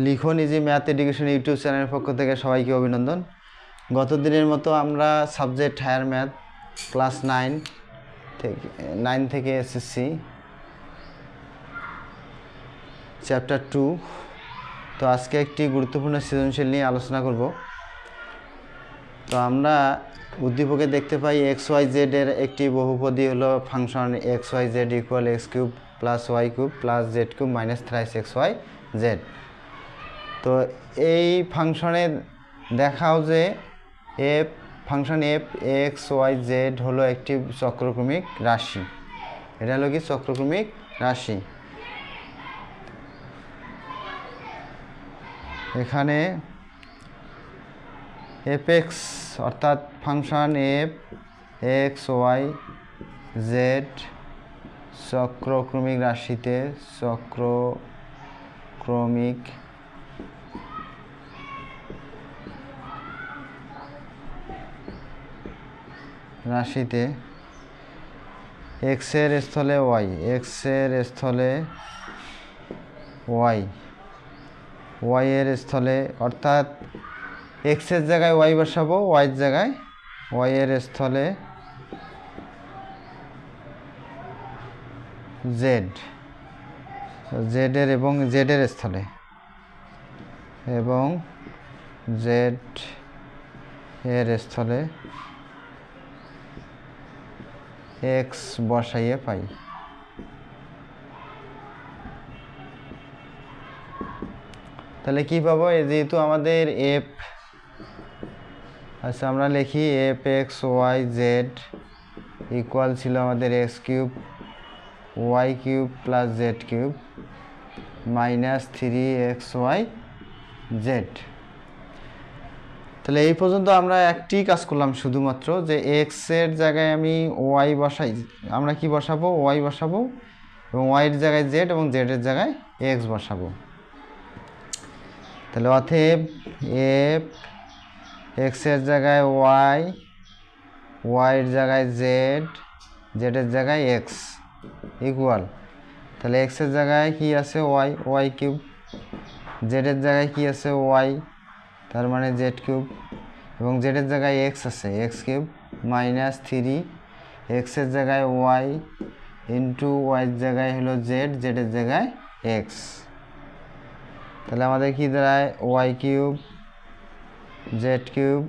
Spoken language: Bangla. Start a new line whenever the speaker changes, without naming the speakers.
লিখন ইজি ম্যাথ এডুকেশন ইউটিউব চ্যানেলের পক্ষ থেকে সবাইকে অভিনন্দন। গত দিনের মতো আমরা সাবজেক্ট হায়ার ম্যাথ ক্লাস 9 থেকে এসএসসি চ্যাপ্টার 2। তো আজকে একটি গুরুত্বপূর্ণ সৃজনশীল নিয়ে আলোচনা করব। তো আমরা উদ্দীপকে দেখতে পাই এক্স ওয়াই জেড এর একটি বহুপদী হলো function x y z equal x cube plus y cube plus z cube minus thrice x y z. তো এই ফাংশনে দেখাও যে function f x y z হলো একটি চক্রক্রমিক রাশি। এটা হলো কি চক্রক্রমিক রাশি। এখানে এফ এক্স অর্থাৎ function f x y z চক্রক্রমিক রাশিতে চক্রক্রমিক রাশিতে এক্স এর স্থলে ওয়াই, এক্স এর স্থলে ওয়াই, ওয়াই এর স্থলে অর্থাৎ এক্স এর জায়গায় ওয়াই বসাবো, ওয়াই এর জায়গায় ওয়াই এর স্থলে জেড, জেড এর এবং জেড এর স্থলে এবং জেড এর স্থলে এক্স বসাইয়ে পাই। তাহলে কি পাবো? যেহেতু আমাদের এফ, আচ্ছা আমরা লিখি f x y z equal ছিল আমাদের x cube y cube plus z cube minus 3 XY z. তাহলে এই পর্যন্ত আমরা একটি কাজ করলাম শুধুমাত্র, যে এক্স এর জায়গায় আমি ওয়াই বসাই, আমরা কি বসাবো? ওয়াই বসাবো এবং ওয়াইয়ের জায়গায় জেড এবং জেডের জায়গায় এক্স বসাবো। তাহলে অতএব এফ এক্স এর জায়গায় ওয়াই, ওয়াইয়ের জায়গায় জেড, জেডের জায়গায় এক্স ইকুয়াল, তাহলে এক্স এর জায়গায় কি আছে? ওয়াই, ওয়াই কিউব, জেডের জায়গায় কি আছে? ওয়াই, তার মানে জেড কিউব, এবং জেডের জায়গায় এক্স আছে এক্স কিউব মাইনাস 3 এক্সের জায়গায় ওয়াই ইন্টু ওয়াইয়ের জায়গায় হলো জেড, জেডের জায়গায় এক্স। তাহলে আমাদের কি দাঁড়ায়? Y cube Z cube